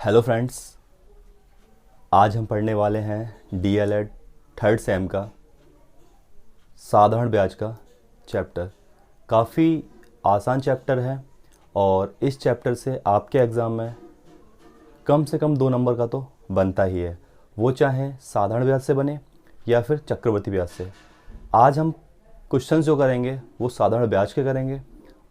Hello friends, आज हम पढ़ने वाले हैं डीएलएड थर्ड सेम का साधारण ब्याज का चैप्टर। काफ़ी आसान चैप्टर है और इस चैप्टर से आपके एग्ज़ाम में कम से कम 2 नंबर का तो बनता ही है, वो चाहे साधारण ब्याज से बने या फिर चक्रवृद्धि ब्याज से। आज हम क्वेश्चंस जो करेंगे वो साधारण ब्याज के करेंगे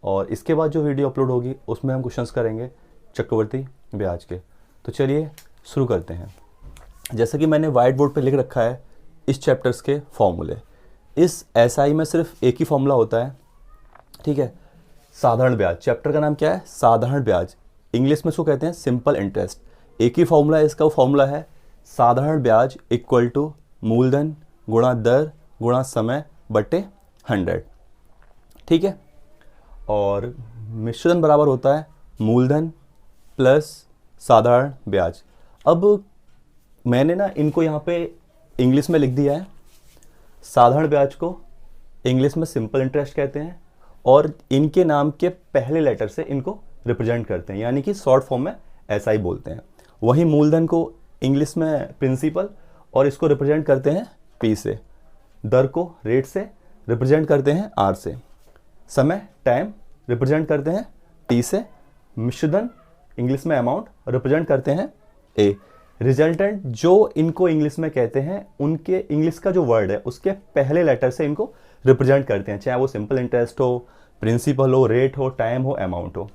और इसके बाद जो वीडियो अपलोड होगी उसमें हम क्वेश्चंस करेंगे चक्रवृद्धि ब्याज के। तो चलिए शुरू करते हैं। जैसे कि मैंने वाइट बोर्ड पे लिख रखा है इस चैप्टर्स के फॉर्मूले। इस एसआई में सिर्फ एक ही फॉर्मूला होता है, ठीक है। साधारण ब्याज, चैप्टर का नाम क्या है? साधारण ब्याज। इंग्लिश में इसको कहते हैं सिंपल इंटरेस्ट। एक ही फॉर्मूला है इसका, फॉर्मूला है साधारण ब्याज इक्वल टू मूलधन गुणा दर गुणा समय बटे 100, ठीक है। और मिश्रण बराबर होता है मूलधन प्लस साधारण ब्याज। अब मैंने ना इनको यहाँ पे इंग्लिश में लिख दिया है। साधारण ब्याज को इंग्लिश में सिंपल इंटरेस्ट कहते हैं और इनके नाम के पहले लेटर से इनको रिप्रेजेंट करते हैं, यानी कि शॉर्ट फॉर्म में एसआई बोलते हैं। वहीं मूलधन को इंग्लिश में प्रिंसिपल और इसको रिप्रेजेंट करते हैं पी से। दर को रेट से रिप्रेजेंट करते हैं आर से। समय टाइम रिप्रेजेंट करते हैं टी से। मिश्रधन इंग्लिश में अमाउंट रिप्रेजेंट करते हैं ए। रिजल्टेंट जो इनको इंग्लिश में कहते हैं, उनके इंग्लिश का जो वर्ड है उसके पहले लेटर से इनको रिप्रेजेंट करते हैं, चाहे वो सिंपल इंटरेस्ट हो, प्रिंसिपल हो, रेट हो, टाइम हो, अमाउंट हो,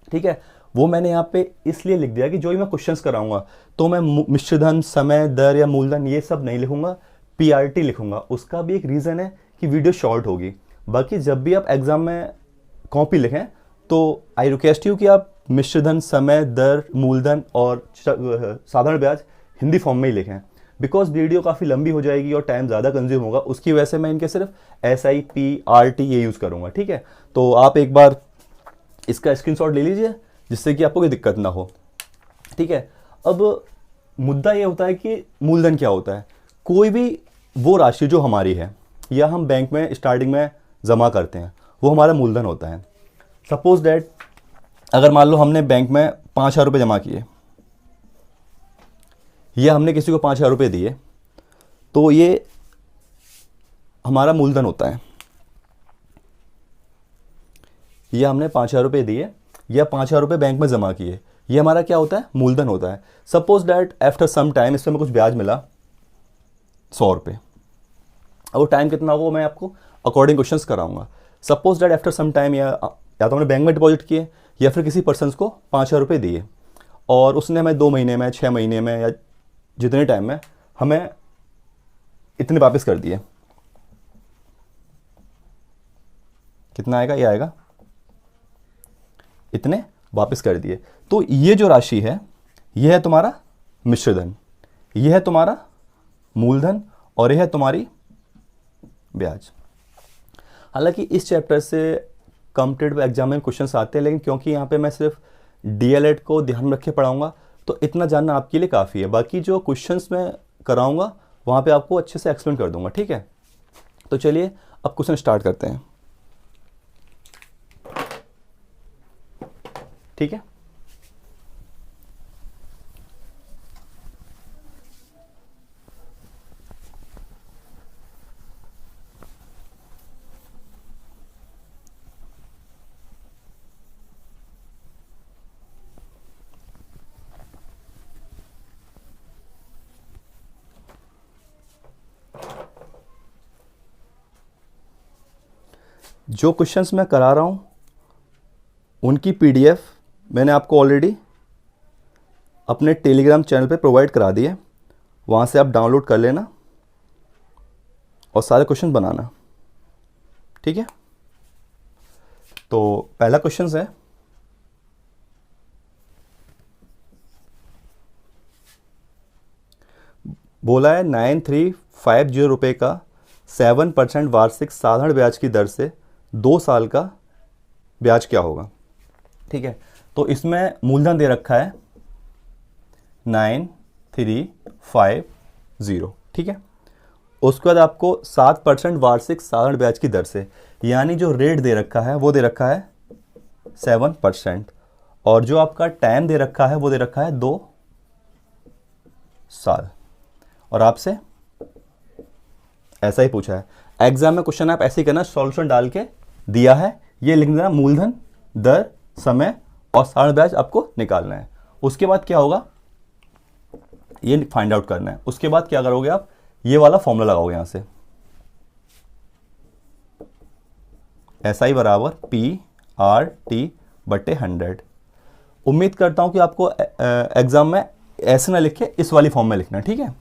ठीक है। वो मैंने यहाँ पे इसलिए लिख दिया कि जो ही मैं क्वेश्चंस कराऊंगा तो मैं मिश्रधन, समय, दर या मूलधन ये सब नहीं लिखूंगा, पीआरटी लिखूंगा। उसका भी एक रीज़न है कि वीडियो शॉर्ट होगी। बाकी जब भी आप एग्जाम में कॉपी लिखें तो आई रिक्वेस्ट यू कि आप मिश्रधन, समय, दर, मूलधन और साधारण ब्याज हिंदी फॉर्म में ही लिखें, बिकॉज वीडियो काफ़ी लंबी हो जाएगी और टाइम ज़्यादा कंज्यूम होगा। उसकी वजह से मैं इनके सिर्फ S I P R T ये यूज़ करूँगा, ठीक है। तो आप एक बार इसका स्क्रीनशॉट ले लीजिए जिससे कि आपको कोई दिक्कत ना हो, ठीक है। अब मुद्दा ये होता है कि मूलधन क्या होता है। कोई भी वो राशि जो हमारी है या हम बैंक में स्टार्टिंग में जमा करते हैं वो हमारा मूलधन होता है। सपोज दैट अगर मान लो हमने बैंक में 5,000 रुपये जमा किए या हमने किसी को 5,000 रुपये दिए, तो ये हमारा मूलधन होता है। या हमने 5,000 रुपये दिए या 5,000 रुपये बैंक में जमा किए, ये हमारा क्या होता है? मूलधन होता है। Suppose that after some time इसमें हमें कुछ ब्याज मिला 100 रुपये। अब वो टाइम कितना वो मैं आपको अकॉर्डिंग क्वेश्चंस कराऊंगा। Suppose that after some time या तो हमने बैंक में डिपॉजिट किए या फिर किसी पर्सन को 5,000 रुपये दिए और उसने हमें 2 महीने में, 6 महीने में या जितने टाइम में हमें इतने वापस कर दिए। कितना आएगा? ये आएगा, इतने वापस कर दिए। तो ये जो राशि है ये है तुम्हारा मिश्रधन, ये है तुम्हारा मूलधन और ये है तुम्हारी ब्याज। हालांकि इस चैप्टर से कॉम्पिटिटिव एग्जाम में क्वेश्चंस आते हैं, लेकिन क्योंकि यहाँ पे मैं सिर्फ डीएलएड को ध्यान रख के पढ़ाऊंगा तो इतना जानना आपके लिए काफ़ी है। बाकी जो क्वेश्चंस मैं कराऊंगा वहाँ पे आपको अच्छे से एक्सप्लेन कर दूंगा, ठीक है। तो चलिए अब क्वेश्चन स्टार्ट करते हैं, ठीक है। जो क्वेश्चंस मैं करा रहा हूँ उनकी पीडीएफ मैंने आपको ऑलरेडी अपने टेलीग्राम चैनल पे प्रोवाइड करा दी है, वहाँ से आप डाउनलोड कर लेना और सारे क्वेश्चन बनाना, ठीक है। तो पहला क्वेश्चन है, बोला है 9350 रुपये का 7% वार्षिक साधारण ब्याज की दर से 2 साल का ब्याज क्या होगा, ठीक है। तो इसमें मूलधन दे रखा है 9350, ठीक है। उसके बाद आपको 7% वार्षिक साधारण ब्याज की दर से, यानी जो रेट दे रखा है वो दे रखा है 7%। और जो आपका टाइम दे रखा है वो दे रखा है 2 साल। और आपसे ऐसा ही पूछा है एग्जाम में, क्वेश्चन आप ऐसे ही करना, सॉल्यूशन डाल के दिया है ये लिख देना, मूलधन, दर, समय और साधारण ब्याज आपको निकालना है। उसके बाद क्या होगा ये फाइंड आउट करना है। उसके बाद क्या करोगे आप, ये वाला फॉर्मूला लगाओगे यहां से, SI बराबर PRT/100। उम्मीद करता हूं कि आपको एग्जाम में ऐसे ना लिखे, इस वाली फॉर्म में लिखना, ठीक है।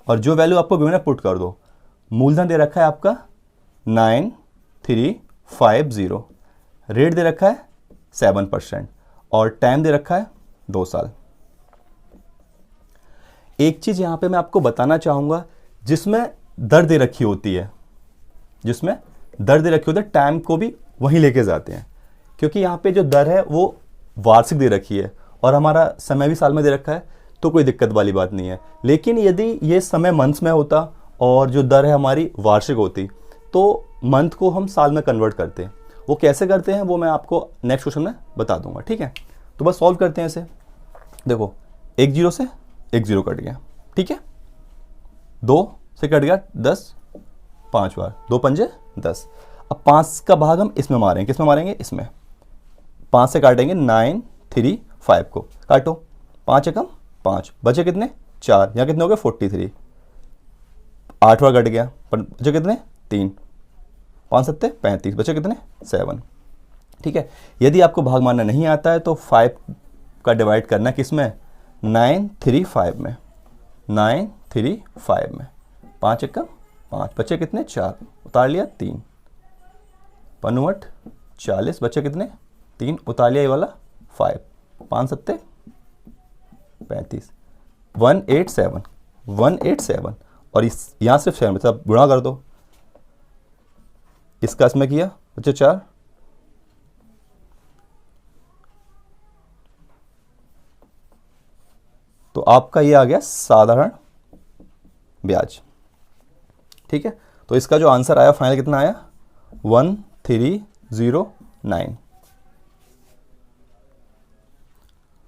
और जो वैल्यू आपको गिवन है पुट कर दो। मूलधन दे रखा है आपका 9350, रेट दे रखा है 7% और टाइम दे रखा है 2 साल। एक चीज यहां पे मैं आपको बताना चाहूंगा, जिसमें दर दे रखी होती है, जिसमें दर दे रखी होती है, टाइम को भी वहीं लेके जाते हैं, क्योंकि यहां पे जो दर है वो वार्षिक दे रखी है और हमारा समय भी साल में दे रखा है, तो कोई दिक्कत वाली बात नहीं है। लेकिन यदि ये समय मंथ्स में होता और जो दर है हमारी वार्षिक होती, तो मंथ को हम साल में कन्वर्ट करते हैं। वो कैसे करते हैं वो मैं आपको नेक्स्ट क्वेश्चन में बता दूंगा, ठीक है। तो बस सॉल्व करते हैं इसे। देखो 1 0 से 1 0 कट गया, ठीक है। 2 से कट गया 10, 5 बार, 2 पंजे 10। अब 5 का भाग हम इसमें मारेंगे, किसमें मारेंगे, इसमें। 5 से काटेंगे 9 3 5 को, काटो, 5 एकम 5, बचे कितने 4, यहाँ कितने हो गए 43। 8 बार कट गया, बचे कितने 3, 5 7 35, बचे कितने 7, ठीक है। यदि आपको भाग मारना नहीं आता है तो 5 का डिवाइड करना किसमें, 9 3 5 में, 9 3 5 में, 5 एकम 5, बचे कितने 4, उतार लिया 3, 5 40, बचे कितने 3, उतार लिया ये वाला 5, 5 7 35, 187 187। और इस यहां सिर्फ 7 मतलब गुणा कर दो, इसका इसमें किया, बच्चे 4, तो आपका ये आ गया साधारण ब्याज, ठीक है। तो इसका जो आंसर आया फाइनल कितना आया, 1309।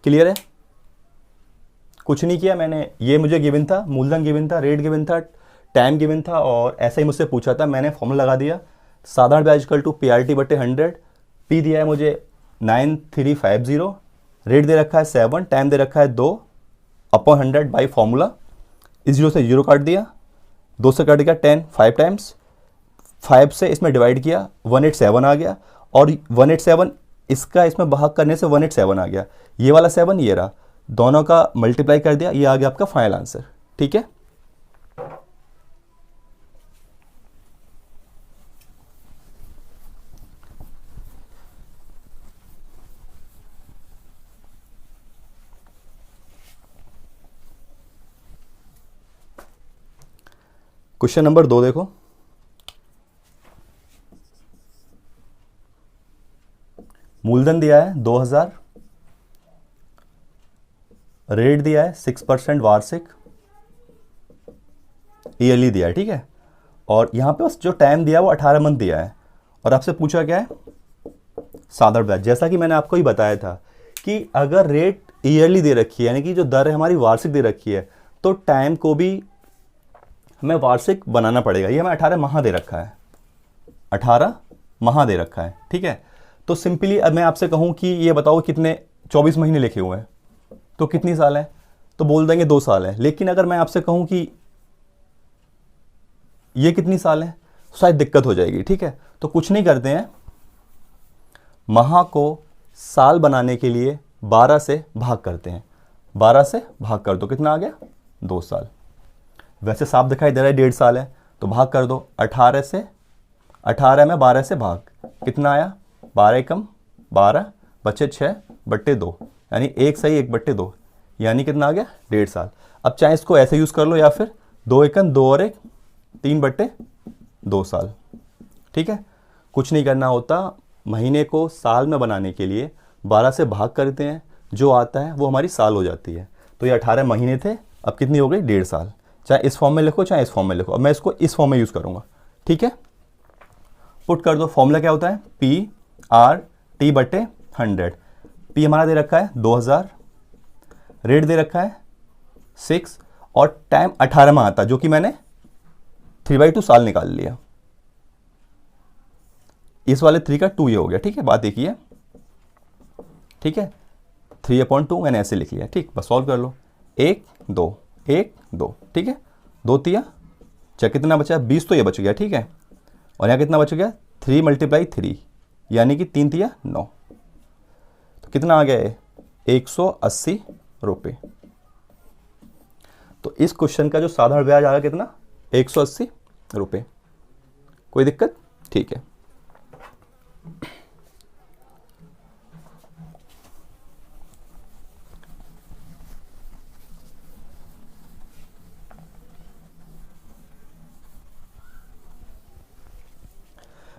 क्लियर है। कुछ नहीं किया मैंने, ये मुझे गिवन था, मूलधन गिवन था, रेट गिवन था, टाइम गिवन था और ऐसा ही मुझसे पूछा था, मैंने फॉर्मूला लगा दिया, साधारण ब्याज इक्वल टू PRT/100। पी दिया है मुझे 9350, रेट दे रखा है 7, टाइम दे रखा है 2/100 बाई फॉर्मूला। इस 0 से 0 काट दिया, 2 से कट गया 10, 5 टाइम्स, 5 से इसमें डिवाइड किया, 187 आ गया। और 187 इसका इसमें भाग करने से 187 आ गया, ये वाला 7 ये रहा, दोनों का मल्टीप्लाई कर दिया, ये आ गया आपका फाइनल आंसर, ठीक है। क्वेश्चन नंबर 2 देखो, मूलधन दिया है 2000, रेट दिया है 6% वार्षिक, ईयरली दिया है, ठीक है। और यहां पे बस जो टाइम दिया है वो 18 मंथ दिया है और आपसे पूछा क्या है, साधारण ब्याज। जैसा कि मैंने आपको ही बताया था कि अगर रेट ईयरली दे रखी है, यानी कि जो दर है हमारी वार्षिक दे रखी है, तो टाइम को भी हमें वार्षिक बनाना पड़ेगा। ये हमें 18 माह दे रखा है, 18 माह दे रखा है, ठीक है। तो सिंपली अब मैं आपसे कहूं कि ये बताओ कितने 24 महीने लिखे हुए हैं, तो कितनी साल है, तो बोल देंगे 2 साल है। लेकिन अगर मैं आपसे कहूं कि ये कितनी साल है, शायद दिक्कत हो जाएगी, ठीक है। तो कुछ नहीं करते हैं, माह को साल बनाने के लिए 12 से भाग करते हैं, 12 से भाग कर दो, कितना आ गया 2 साल। वैसे साफ दिखाई दे रहा है 1.5 साल है, तो भाग कर दो 18 से, 18 में 12 से भाग, कितना आया 12 एकम 12, बचे 6/2, यानी 1 सही 1/2, यानी कितना आ गया 1.5 साल। अब चाहे इसको ऐसे यूज़ कर लो या फिर 2 एकम 2 और 1 3/2 साल, ठीक है। कुछ नहीं करना होता, महीने को साल में बनाने के लिए 12 से भाग करते हैं, जो आता है वो हमारी साल हो जाती है। तो ये 18 महीने थे, अब कितनी हो गई 1.5 साल। चाहे इस फॉर्म में लिखो चाहे इस फॉर्म में लिखो, अब मैं इसको इस फॉर्म में यूज़ करूँगा, ठीक है। पुट कर दो, फॉर्मूला क्या होता है, PRT/100। पी हमारा दे रखा है 2000, रेट दे रखा है 6 और टाइम 18 माह आता, जो कि मैंने 3/2 साल निकाल लिया। इस वाले 3 का 2 ये हो गया, ठीक है, बात एक ही है, ठीक है। 3/2 मैंने ऐसे लिख लिया, ठीक, बस सॉल्व कर लो। 1 2 1 2, ठीक है, 2 तिया चाहे कितना बचा, 20 तो ये बच गया, ठीक है। और यहाँ कितना बच गया, 3 × 3 यानी कि 3 तिया 9, तो कितना आ गया है 180 रुपये। तो इस क्वेश्चन का जो साधारण ब्याज आएगा कितना, 180 रुपये। कोई दिक्कत, ठीक है।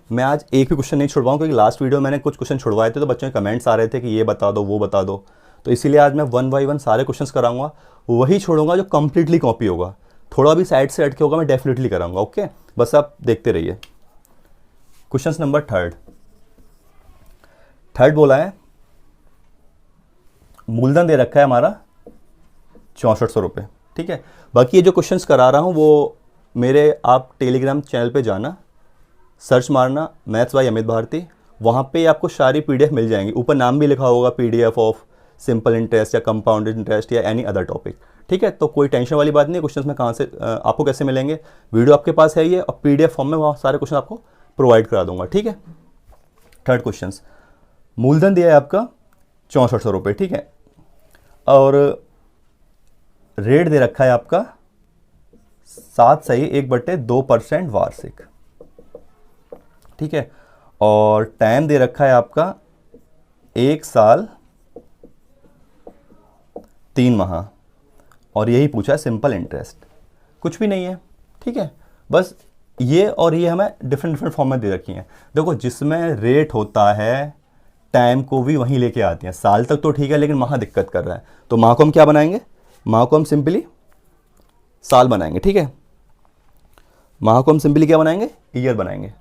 मैं आज एक भी क्वेश्चन नहीं छुड़वाऊँ, क्योंकि लास्ट वीडियो मैंने कुछ क्वेश्चन छुड़वाए थे तो बच्चों के कमेंट्स आ रहे थे कि ये बता दो वो बता दो, तो इसीलिए आज मैं 1 बाय 1 सारे क्वेश्चंस कराऊंगा। वही छोड़ूंगा जो कंप्लीटली कॉपी होगा, थोड़ा भी साइड से अटके होगा मैं डेफिनेटली कराऊंगा, ओके। बस आप देखते रहिए। क्वेश्चन नंबर थर्ड बोला है, मूलधन दे रखा है हमारा 6400 रुपये, ठीक है। बाकी ये जो क्वेश्चंस करा रहा हूँ वो मेरे, आप टेलीग्राम चैनल पे जाना, सर्च मारना मैथ्स बाय अमित भारती, वहाँ पे आपको सारी पीडीएफ मिल जाएंगी। ऊपर नाम भी लिखा होगा, पीडीएफ ऑफ सिंपल इंटरेस्ट या कंपाउंडेड इंटरेस्ट या एनी अदर टॉपिक, ठीक है। तो कोई टेंशन वाली बात नहीं है, क्वेश्चंस में कहाँ से आपको कैसे मिलेंगे, वीडियो आपके पास है ये, और पीडीएफ फॉर्म में वहाँ सारे क्वेश्चन आपको प्रोवाइड करा दूंगा, ठीक है। थर्ड क्वेश्चन, मूलधन दिया है आपका 6400 रुपये, ठीक है, और रेट दे रखा है आपका 7.1/2% वार्षिक, ठीक है, और टाइम दे रखा है आपका 1 साल 3 माह, और यही पूछा है सिंपल इंटरेस्ट, कुछ भी नहीं है, ठीक है। बस ये और ये हमें डिफरेंट फॉर्म में दे रखी हैं। देखो, जिसमें रेट होता है टाइम को भी वहीं लेके आती हैं, साल तक तो ठीक है, लेकिन माह दिक्कत कर रहा है, तो माह को हम क्या बनाएंगे, माह को हम सिंपली साल बनाएंगे, ठीक है। माह को हम सिंपली क्या बनाएंगे, ईयर बनाएंगे।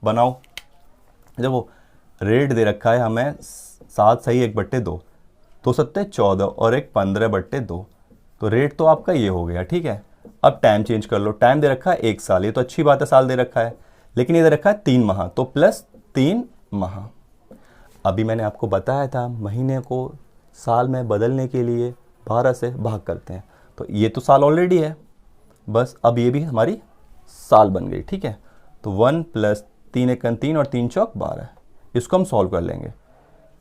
बनाओ। देखो, रेट दे रखा है हमें 7.1/2, 2 सत्ते 14 और 1 15/2, तो रेट तो आपका ये हो गया, ठीक है। अब टाइम चेंज कर लो, टाइम दे रखा है 1 साल, ये तो अच्छी बात है, साल दे रखा है, लेकिन ये दे रखा है 3 माह, तो प्लस 3 माह। अभी मैंने आपको बताया था महीने को साल में बदलने के लिए 12 से भाग करते हैं, तो ये तो साल ऑलरेडी है, बस अब ये भी हमारी साल बन गई, ठीक है। तो 1 + 3 × 1 3 और 3 चौक 12, इसको हम सॉल्व कर लेंगे।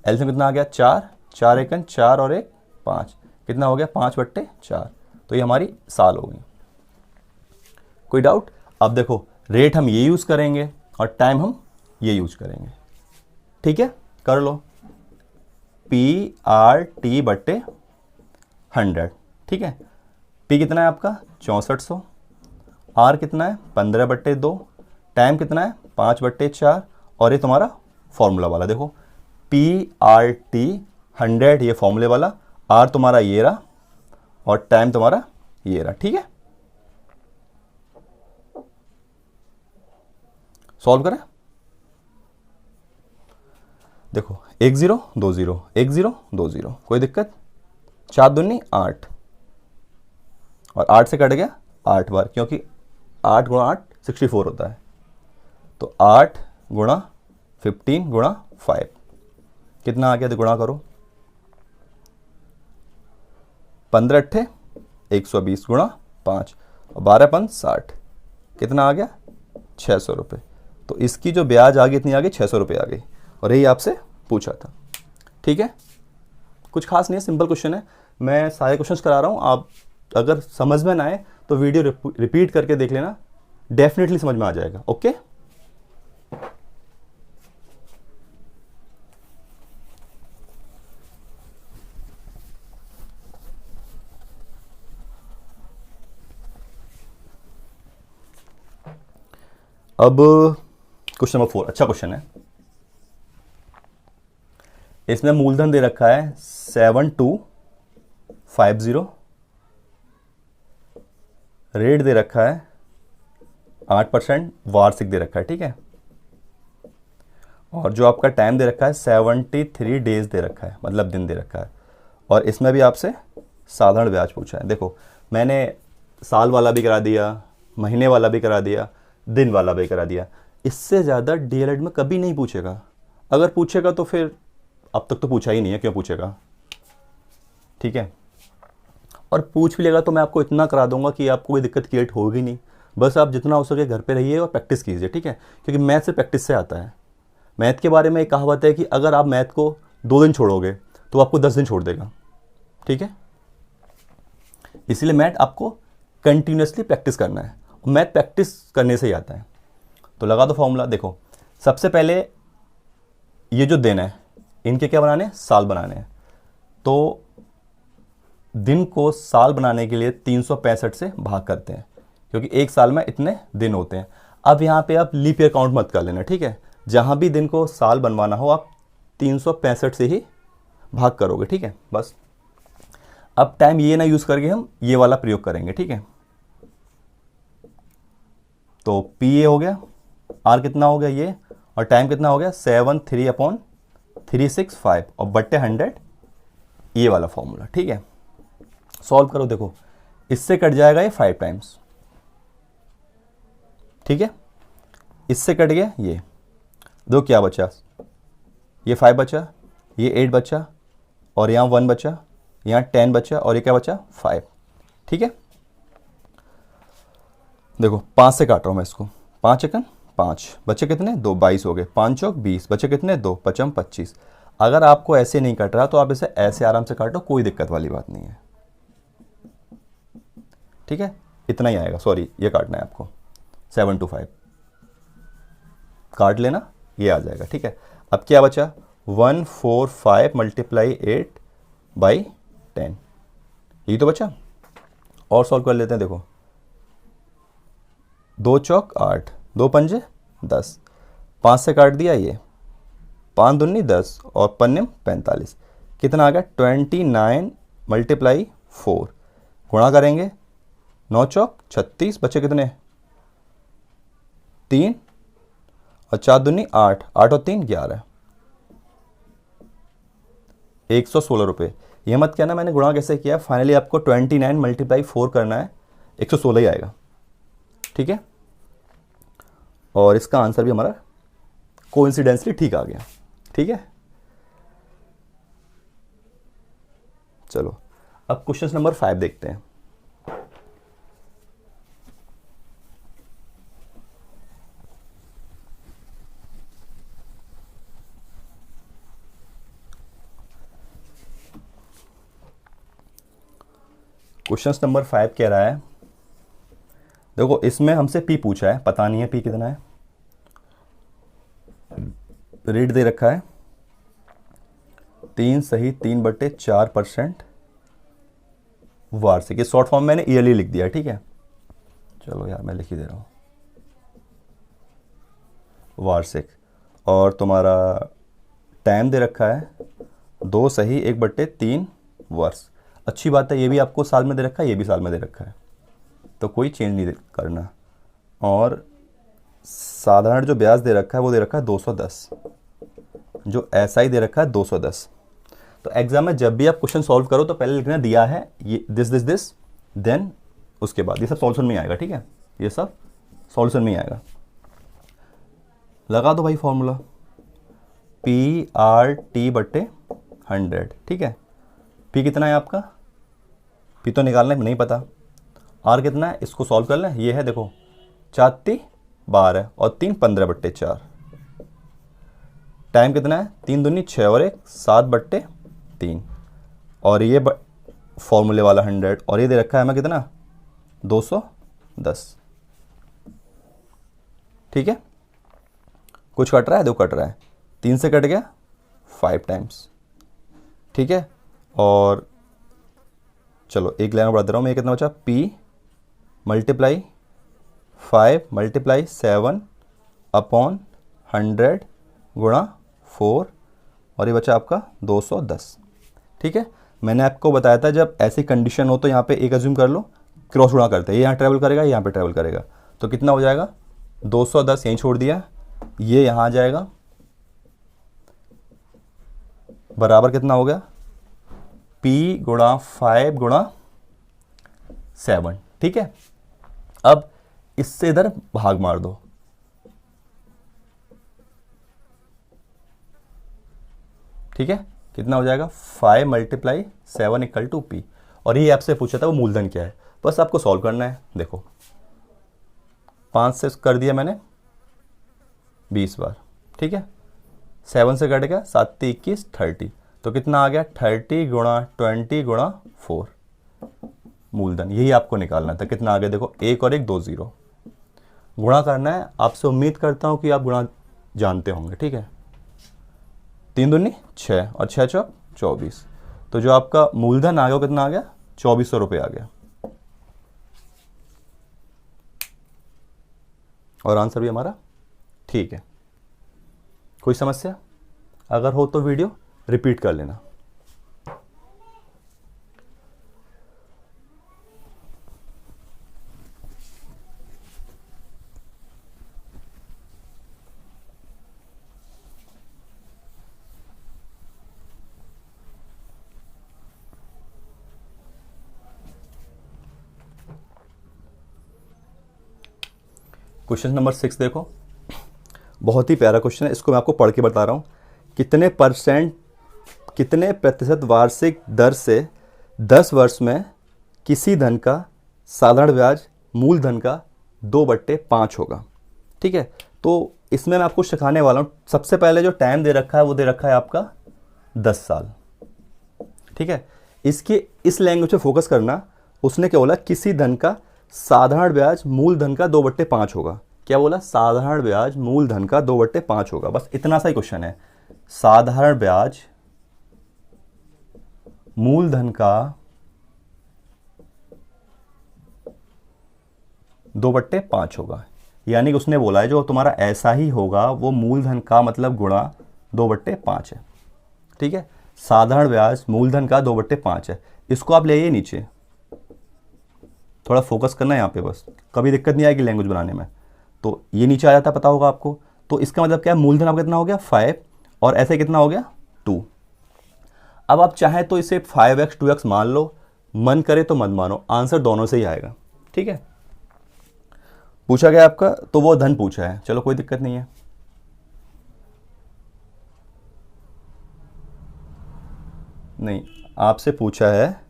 एलसीएम कितना आ गया, 4 4 × 1 4 और 1 5, कितना हो गया 5/4, तो ये हमारी साल हो गई। कोई डाउट? अब देखो, रेट हम ये यूज़ करेंगे और टाइम हम ये यूज करेंगे, ठीक है, कर लो। PRT/100, ठीक है। P कितना है आपका 6400, R कितना है 15/2, टाइम कितना है 5/4, और ये तुम्हारा फॉर्मूला वाला, देखो PRT100 ये फॉर्मूले वाला, R तुम्हारा ये रहा और टाइम तुम्हारा ये रहा, ठीक है। सॉल्व करें। देखो 1 0 2 0 1 0 2 0, कोई दिक्कत, 4 दूनी 8 और 8 से कट गया 8 बार, क्योंकि 8 × 8 64 होता है, तो 8 × 15 × 5 कितना आ गया, तो गुणा करो, 15 × 120 × 5 और 12 × 5 60, कितना आ गया 600 रुपये। तो इसकी जो ब्याज आ गई इतनी आ गई 600 रुपये आ गई, और यही आपसे पूछा था, ठीक है। कुछ खास नहीं है, सिंपल क्वेश्चन है, मैं सारे क्वेश्चंस करा रहा हूँ। आप अगर समझ में ना आए तो वीडियो रिपीट करके देख लेना, डेफिनेटली समझ में आ जाएगा, ओके। अब क्वेश्चन नंबर 4, अच्छा क्वेश्चन है। इसमें मूलधन दे रखा है 7250, रेट दे रखा है 8%, वार्षिक दे रखा है, ठीक है। और जो आपका टाइम दे रखा है 73 डेज दे रखा है, मतलब दिन दे रखा है। और इसमें भी आपसे साधारण ब्याज पूछा है। देखो मैंने साल वाला भी करा दिया, महीने वाला भी करा दिया, दिन वाला भी करा दिया। इससे ज़्यादा डीएलएड में कभी नहीं पूछेगा। अगर पूछेगा तो फिर अब तक तो पूछा ही नहीं है, क्यों पूछेगा, ठीक है। और पूछ भी लेगा तो मैं आपको इतना करा दूंगा कि आपको कोई दिक्कत क्रिएट होगी नहीं। बस आप जितना हो सके घर पे रहिए और प्रैक्टिस कीजिए, ठीक है, क्योंकि मैथ से प्रैक्टिस से आता है। मैथ के बारे में एक कहावत है कि अगर आप मैथ को 2 दिन छोड़ोगे तो आपको 10 दिन छोड़ देगा, ठीक है। इसलिए मैथ आपको कंटिन्यूसली प्रैक्टिस करना है, और मैथ प्रैक्टिस करने से ही आता है। तो लगा दो फॉर्मूला। देखो सबसे पहले ये जो दिन है इनके क्या बनाने हैं, साल बनाने हैं। तो दिन को साल बनाने के लिए 365 से भाग करते हैं, क्योंकि एक साल में इतने दिन होते हैं। अब यहाँ पे आप लीप ईयर काउंट मत कर लेना, ठीक है। जहाँ भी दिन को साल बनवाना हो आप 365 से ही भाग करोगे, ठीक है। बस अब टाइम ये ना यूज़ करके हम ये वाला प्रयोग करेंगे, ठीक है। तो पी ए हो गया, आर कितना हो गया ये, और टाइम कितना हो गया 73/365 और बट्टे 100, ये वाला फॉर्मूला, ठीक है। सॉल्व करो, देखो इससे कट जाएगा ये 5 टाइम्स, ठीक है। इससे कट गया ये, दो क्या बचा, ये 5 बचा, ये 8 बचा, और यहाँ 1 बचा, यहाँ 10 बचा, और ये क्या बचा 5, ठीक है। देखो 5 से काट रहा हूँ मैं इसको, 5 एकन 5 बचे कितने 2, 22 हो गए, 5 चौक 20 बचे कितने 2, 5 25। अगर आपको ऐसे नहीं कट रहा तो आप इसे ऐसे आराम से काटो, कोई दिक्कत वाली बात नहीं है, ठीक है। इतना ही आएगा, सॉरी ये काटना है आपको 7 to 5 काट लेना, ये आ जाएगा, ठीक है। अब क्या बचा 145 × 8/10, यही तो बचा। और सॉल्व कर लेते हैं। देखो 2 चौक 8, 2 पंजे 10, 5 से काट दिया ये, 5 दूनी 10 और पन्ने 45, कितना आ गया 29 × 4, गुणा करेंगे 9 चौक 36, बचे कितने 3, और 4 दूनी 8, 8 और 3 11, 116 रुपये। ये मत कहना मैंने गुणा कैसे किया, फाइनली आपको 29 × 4 करना है, 116 ही आएगा, ठीक है। और इसका आंसर भी हमारा कोइंसिडेंसली ठीक आ गया, ठीक है। चलो अब क्वेश्चन नंबर 5 देखते हैं। क्वेश्चन नंबर 5 कह रहा है, देखो इसमें हमसे पी पूछा है, पता नहीं है पी कितना है। रेट दे रखा है 3 सही 3/4% वार्षिक। ये शॉर्ट फॉर्म मैंने ईयरली लिख दिया, ठीक है। चलो यार मैं लिख ही दे रहा हूँ वार्षिक। और तुम्हारा टाइम दे रखा है 2 सही 1/3 वर्ष। अच्छी बात है, ये भी आपको साल में दे रखा है, ये भी साल में दे रखा है, तो कोई चेंज नहीं करना। और साधारण जो ब्याज दे रखा है वो दे रखा है 210, जो एसआई दे रखा है 210। तो एग्जाम में जब भी आप क्वेश्चन सॉल्व करो तो पहले लिखना दिया है ये दिस, देन उसके बाद ये सब सॉल्यूशन में आएगा, ठीक है। ये सब सॉल्यूशन में आएगा। लगा दो भाई फॉर्मूला, PRT/100, ठीक है। P कितना है आपका, P तो निकालना है नहीं पता, R कितना है इसको सॉल्व कर लें, ये है देखो 4 12 और 3 15/4। टाइम कितना है 3 दूनी 6 और 1 7/3, और ये फॉर्मूले वाला 100, और ये दे रखा है हमें कितना 210, ठीक है। कुछ कट रहा है, दो कट रहा है, 3 से कट गया 5 टाइम्स, ठीक है। और चलो एक लाइन बढ़ा दे रहा हूँ मैं, कितना बचा P × 5 × 7/100 गुणा 4, और ये बचा आपका 210, ठीक है। मैंने आपको बताया था जब ऐसी कंडीशन हो तो यहाँ पे एक अज्यूम कर लो, क्रॉस गुणा करते हैं, ये यहाँ ट्रैवल करेगा, यहाँ पे ट्रैवल करेगा, तो कितना हो जाएगा 210 यहीं छोड़ दिया, ये यहाँ आ जाएगा बराबर कितना हो गया, p गुणा 5 गुणा 7। ठीक है, अब इससे इधर भाग मार दो, ठीक है, कितना हो जाएगा 5 × 7 = p। और ये आपसे पूछा था वो मूलधन क्या है, बस आपको सॉल्व करना है। देखो 5 से कर दिया मैंने 20 बार, ठीक है, 7 से कट गया 7 × 21 30, तो कितना आ गया 30 गुणा 20 गुणा 4 मूलधन। यही आपको निकालना था। कितना आ गया देखो, 1 और 1 2 0, गुणा करना है। आपसे उम्मीद करता हूं कि आप गुणा जानते होंगे, ठीक है। 3 दूनी 6 और 6 चौक 24, तो जो आपका मूलधन आ गया वो कितना आ गया, 2400 रुपये आ गया। और आंसर भी हमारा ठीक है। कोई समस्या अगर हो तो वीडियो रिपीट कर लेना। क्वेश्चन नंबर 6 देखो, बहुत ही प्यारा क्वेश्चन है, इसको मैं आपको पढ़ के बता रहा हूँ। कितने प्रतिशत वार्षिक दर से 10 वर्ष में किसी धन का साधारण ब्याज मूलधन का 2/5 होगा। ठीक है, तो इसमें मैं आपको सिखाने वाला हूँ। सबसे पहले जो टाइम दे रखा है वो दे रखा है आपका 10 साल। ठीक है, इसके इस लैंग्वेज पे फोकस करना। उसने क्या बोला, किसी धन का साधारण ब्याज मूलधन का 2/5 होगा। क्या बोला, साधारण ब्याज मूलधन का 2/5 होगा। बस इतना सा ही क्वेश्चन है, साधारण ब्याज मूलधन का 2/5 होगा। यानी कि उसने बोला है जो तुम्हारा ऐसा ही होगा वो मूलधन का मतलब गुणा 2/5 है। ठीक है, साधारण ब्याज मूलधन का 2/5 है। इसको आप ले आइए नीचे, थोड़ा फोकस करना है यहाँ पे, बस कभी दिक्कत नहीं आएगी लैंग्वेज बनाने में। तो ये नीचे आ जाता, पता होगा आपको। तो इसका मतलब क्या है, मूलधन आपका कितना हो गया 5 और ऐसे कितना हो गया 2। अब आप चाहें तो इसे 5x 2x मान लो, मन करे तो मत मानो, आंसर दोनों से ही आएगा। ठीक है, पूछा गया आपका तो वो धन पूछा है, चलो कोई दिक्कत नहीं है। नहीं, आपसे पूछा है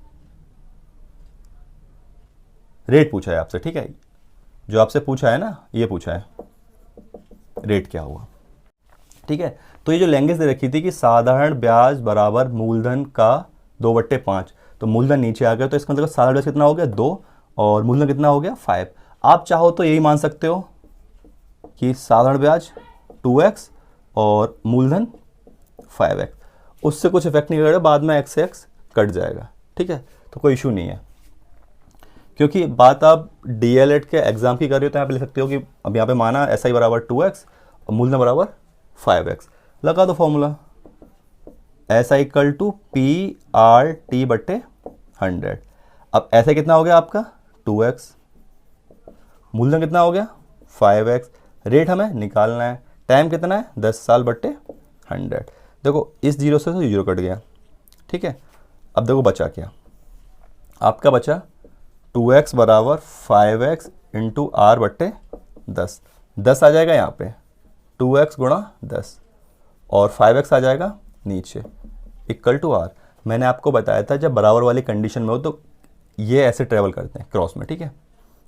रेट, पूछा है आपसे। ठीक है, जो आपसे पूछा है ना, ये पूछा है रेट क्या हुआ। ठीक है, तो ये जो लैंग्वेज दे रखी थी कि साधारण ब्याज बराबर मूलधन का 2/5, तो मूलधन नीचे आ गया, तो इसका मतलब साधारण ब्याज कितना हो गया 2 और मूलधन कितना हो गया 5। आप चाहो तो यही मान सकते हो कि साधारण ब्याज 2x और मूलधन 5x, उससे कुछ इफेक्ट नहीं करेगा, बाद में x से x कट जाएगा। ठीक है, तो कोई इशू नहीं है, क्योंकि बात आप डीएलएड के एग्जाम की कर रहे हो तो यहाँ पे लिख सकते हो कि अब यहाँ पे माना SI बराबर 2x और मूलधन बराबर 5x। लगा दो फॉर्मूला, SI = PRT/100। अब ऐसे कितना हो गया आपका 2x, मूलधन कितना हो गया 5x, रेट हमें निकालना है, टाइम कितना है 10 साल/100। देखो इस 0 से 0 कट गया। ठीक है, अब देखो बचा क्या, आपका बचा 2x बराबर 5x × R/10। 10 आ जाएगा यहाँ पे, 2x गुणा 10 और 5x आ जाएगा नीचे = R। मैंने आपको बताया था जब बराबर वाली कंडीशन में हो तो ये ऐसे ट्रेवल करते हैं क्रॉस में। ठीक है,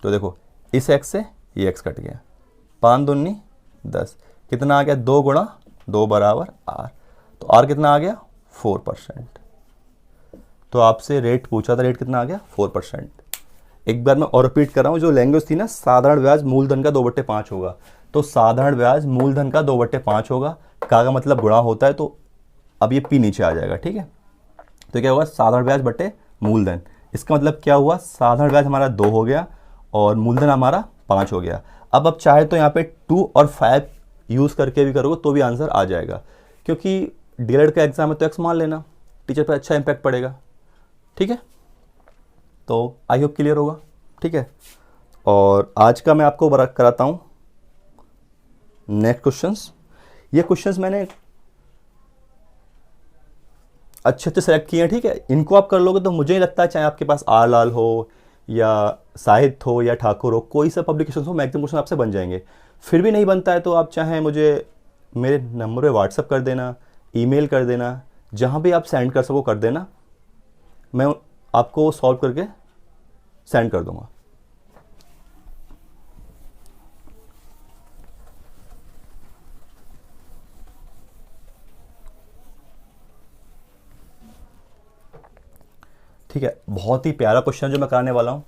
तो देखो इस x से ये x कट गया, 5 दूनी 10, कितना आ गया 2 गुणा 2 बराबर R, तो R कितना आ गया 4%। तो आपसे रेट पूछा था, रेट कितना आ गया 4%। एक बार मैं और रिपीट कर रहा हूँ, जो लैंग्वेज थी ना, साधारण ब्याज मूलधन का 2/5 होगा, तो साधारण ब्याज मूलधन का 2/5 होगा। का मतलब गुणा होता है, तो अब ये p नीचे आ जाएगा। ठीक है, तो क्या होगा साधारण ब्याज बटे मूलधन। इसका मतलब क्या हुआ, साधारण ब्याज हमारा 2 हो गया और मूलधन हमारा 5 हो गया। अब आप चाहे तो यहाँ पे 2 और 5 यूज़ करके भी करोगे तो भी आंसर आ जाएगा, क्योंकि डीएलएड का एग्जाम है तो x मान लेना, टीचर पर अच्छा इंपैक्ट पड़ेगा। ठीक है, तो आई होप क्लियर होगा। ठीक है, और आज का मैं आपको कराता हूँ नेक्स्ट क्वेश्चंस। ये क्वेश्चंस मैंने अच्छे अच्छे सेलेक्ट किए हैं, ठीक है, इनको आप कर लोगे तो मुझे नहीं लगता, चाहे आपके पास आर लाल हो या साहित्य हो या ठाकुर हो, कोई सा पब्लिकेशन हो, मैक्सिमम क्वेश्चन आपसे बन जाएंगे। फिर भी नहीं बनता है तो आप चाहे मुझे मेरे नंबर पे व्हाट्सअप कर देना, ईमेल कर देना, जहाँ भी आप सेंड कर सको कर देना, मैं आपको सॉल्व करके सेंड कर दूंगा। ठीक है, बहुत ही प्यारा क्वेश्चन जो मैं कराने वाला हूँ।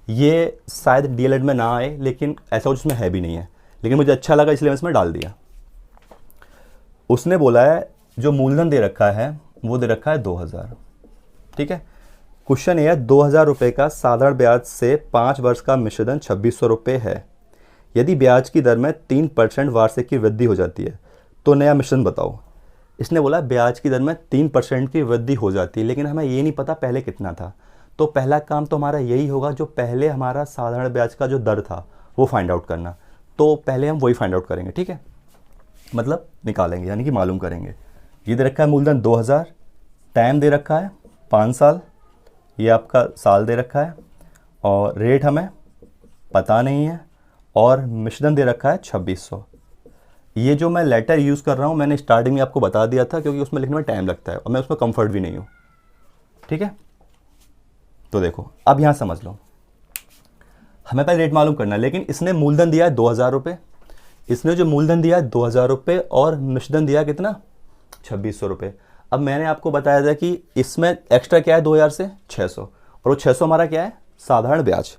ये शायद डीएलएड में ना आए, लेकिन ऐसा कुछ उसमें है भी नहीं है, लेकिन मुझे अच्छा लगा इसलिए मैं इसमें डाल दिया। उसने बोला है जो मूलधन दे रखा है वो दे रखा है 2000। ठीक है, क्वेश्चन ये है 2000 रुपये का साधारण ब्याज से 5 वर्ष का मिश्रधन 2600 रुपये है। यदि ब्याज की दर में 3% वार्षिक की वृद्धि हो जाती है तो नया मिश्रण बताओ। इसने बोला ब्याज की दर में 3% की वृद्धि हो जाती है, लेकिन हमें ये नहीं पता पहले कितना था। तो पहला काम तो हमारा यही होगा, जो पहले हमारा साधारण ब्याज का जो दर था वो फाइंड आउट करना। तो पहले हम वही फाइंड आउट करेंगे, ठीक है, मतलब निकालेंगे, यानी कि मालूम करेंगे। ये दे रखा है मूलधन 2000, टाइम दे रखा है 5 साल, ये आपका साल दे रखा है, और रेट हमें पता नहीं है, और मिश्रण दे रखा है 2600। ये जो मैं लेटर यूज़ कर रहा हूँ मैंने स्टार्टिंग में आपको बता दिया था, क्योंकि उसमें लिखने में टाइम लगता है और मैं उसमें कंफर्ट भी नहीं हूँ। ठीक है, तो देखो अब यहाँ समझ लो, हमें पहले रेट मालूम करना है, लेकिन इसने मूलधन दिया है 2000 रुपये। इसने जो मूलधन दिया है 2000 रुपये और मिश्रण दिया कितना 2600 रुपये। अब मैंने आपको बताया था कि इसमें एक्स्ट्रा क्या है 2000 से 600, और वो 600 हमारा क्या है साधारण ब्याज।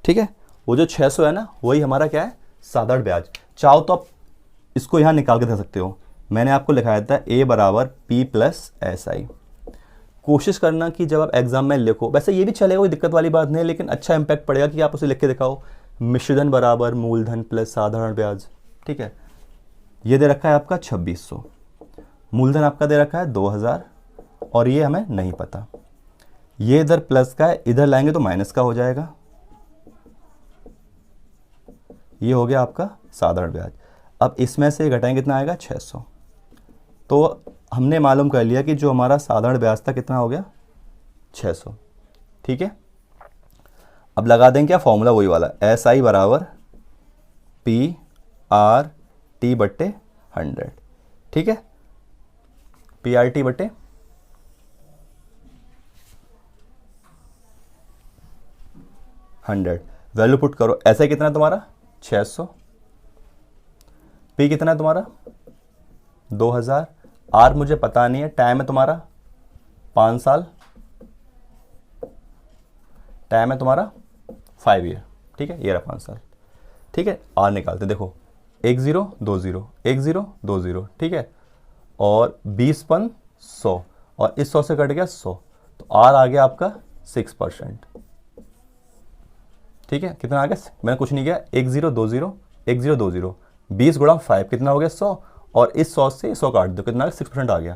ठीक है, वो जो 600 है ना वही हमारा क्या है साधारण ब्याज। चाहो तो आप इसको यहाँ निकाल के दे सकते हो। मैंने आपको लिखाया था A बराबर P प्लस SI। कोशिश करना कि जब आप एग्जाम में लिखो, वैसे ये भी चलेगा, कोई दिक्कत वाली बात नहीं है, लेकिन अच्छा इंपैक्ट पड़ेगा कि आप उसे लिख के दिखाओ मिश्रधन बराबर मूलधन प्लस साधारण ब्याज। ठीक है, ये दे रखा है आपका 2600, मूलधन आपका दे रखा है 2000, और ये हमें नहीं पता। ये इधर प्लस का है, इधर लाएंगे तो माइनस का हो जाएगा। ये हो गया आपका साधारण ब्याज। अब इसमें से घटाएंगे कितना आएगा 600। तो हमने मालूम कर लिया कि जो हमारा साधारण ब्याज था कितना हो गया 600। ठीक है, अब लगा देंगे क्या फॉर्मूला वही वाला, SI बराबर PRT बट्टे 100। ठीक है, PRT बट्टे 100, वैल्यू पुट करो। ऐसा कितना है तुम्हारा 600, P कितना है तुम्हारा 2000, R मुझे पता नहीं है, टाइम है तुम्हारा 5 साल, टाइम है तुम्हारा 5 ईयर। ठीक है, ये रहा 5 साल। ठीक है, R निकालते देखो 1 0 2 0 1 0 2 0। ठीक है, और 20 पन 100, और इस 100 से कट गया 100, तो R आ गया आपका 6%। ठीक है, कितना आ गया, मैंने कुछ नहीं किया, 1 0 2 0 1 0 2 0, 20 गुणा 5 कितना हो गया 100, और इस 100 से 100 काट दो, कितना 6% आ गया।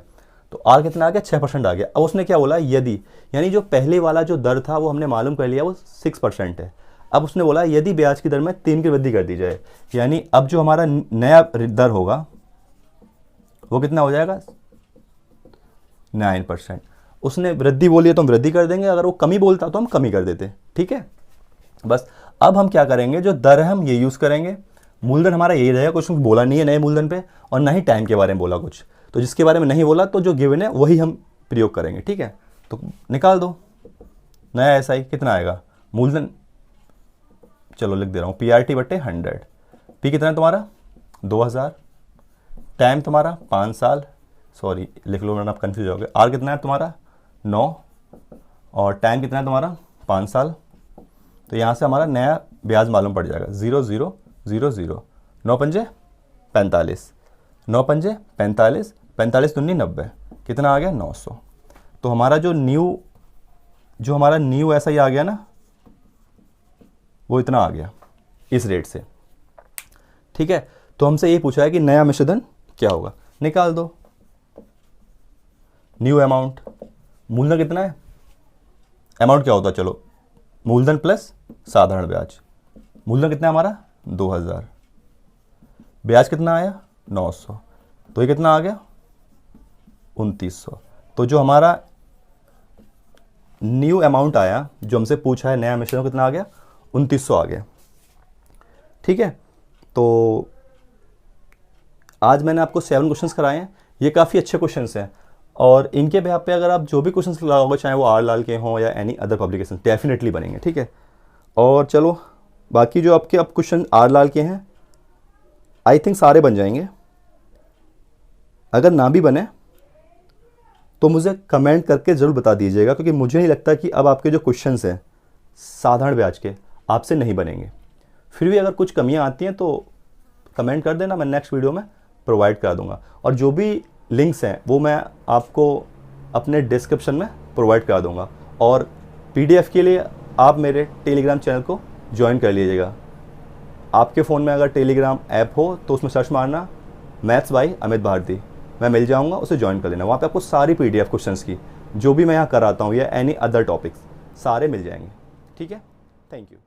तो R कितना आ गया 6% आ गया। अब उसने क्या बोला, यदि, यानी जो पहले वाला जो दर था वो हमने मालूम कर लिया वो 6% है। अब उसने बोला यदि ब्याज की दर में 3 की वृद्धि कर दी जाए, यानी अब जो हमारा नया दर होगा वो कितना हो जाएगा 9%। उसने वृद्धि बोली है तो हम वृद्धि कर देंगे, अगर वो कमी बोलता तो हम कमी कर देते। ठीक है, बस अब हम क्या करेंगे, जो दर है हम ये यूज़ करेंगे। मूलधन हमारा यही रहेगा, कुछ बोला नहीं है नए मूलधन पे, और ना ही टाइम के बारे में बोला कुछ, तो जिसके बारे में नहीं बोला तो जो गिवन है वही हम प्रयोग करेंगे। ठीक है, तो निकाल दो नया SI कितना आएगा, मूलधन चलो लिख दे रहा हूँ PRT बट्टे 100। P कितना है तुम्हारा 2000, टाइम तुम्हारा 5 साल, सॉरी लिख लो वरना आप कन्फ्यूज हो गए। R कितना है तुम्हारा 9, और टाइम कितना है तुम्हारा 5 साल। तो यहाँ से हमारा नया ब्याज मालूम पड़ जाएगा 0 0 0 0, 9 पंजे 45, 9 पंजे 45, 45 दूनी 90, कितना आ गया 900। तो हमारा जो हमारा न्यू SI आ गया ना वो इतना आ गया इस रेट से। ठीक है, तो हमसे ये पूछा है कि नया मिश्रधन क्या होगा, निकाल दो। न्यू अमाउंट, मूलधन कितना है, अमाउंट क्या होता है, चलो मूलधन प्लस साधारण ब्याज। मूलधन कितना है हमारा 2000, ब्याज कितना आया 900, तो ये कितना आ गया 2900। तो जो हमारा न्यू अमाउंट आया, जो हमसे पूछा है नया मिशन, कितना आ गया? 2900 आ गया। ठीक है, तो आज मैंने आपको 7 क्वेश्चंस कराए हैं। ये काफ़ी अच्छे क्वेश्चंस हैं और इनके बेहाफ पे अगर आप जो भी क्वेश्चंस लगाओगे, चाहे वो आर लाल के हों या एनी अदर पब्लिकेशन, डेफिनेटली बनेंगे। ठीक है, और चलो बाकी जो आपके अब क्वेश्चन आर लाल के हैं, आई थिंक सारे बन जाएंगे। अगर ना भी बने तो मुझे कमेंट करके ज़रूर बता दीजिएगा, क्योंकि मुझे नहीं लगता कि अब आपके जो क्वेश्चंस हैं साधारण ब्याज के आपसे नहीं बनेंगे। फिर भी अगर कुछ कमियां आती हैं तो कमेंट कर देना, मैं नेक्स्ट वीडियो में प्रोवाइड करा दूंगा। और जो भी लिंक्स हैं वो मैं आपको अपने डिस्क्रिप्शन में प्रोवाइड करा दूंगा। और पीडीएफ के लिए आप मेरे टेलीग्राम चैनल को ज्वाइन कर लीजिएगा। आपके फ़ोन में अगर टेलीग्राम ऐप हो तो उसमें सर्च मारना मैथ्स बाय अमित भारती, मैं मिल जाऊंगा, उसे ज्वाइन कर लेना। वहाँ पे आपको सारी पीडीएफ क्वेश्चंस की जो भी मैं यहाँ कराता हूँ या एनी अदर टॉपिक्स सारे मिल जाएंगे। ठीक है, थैंक यू।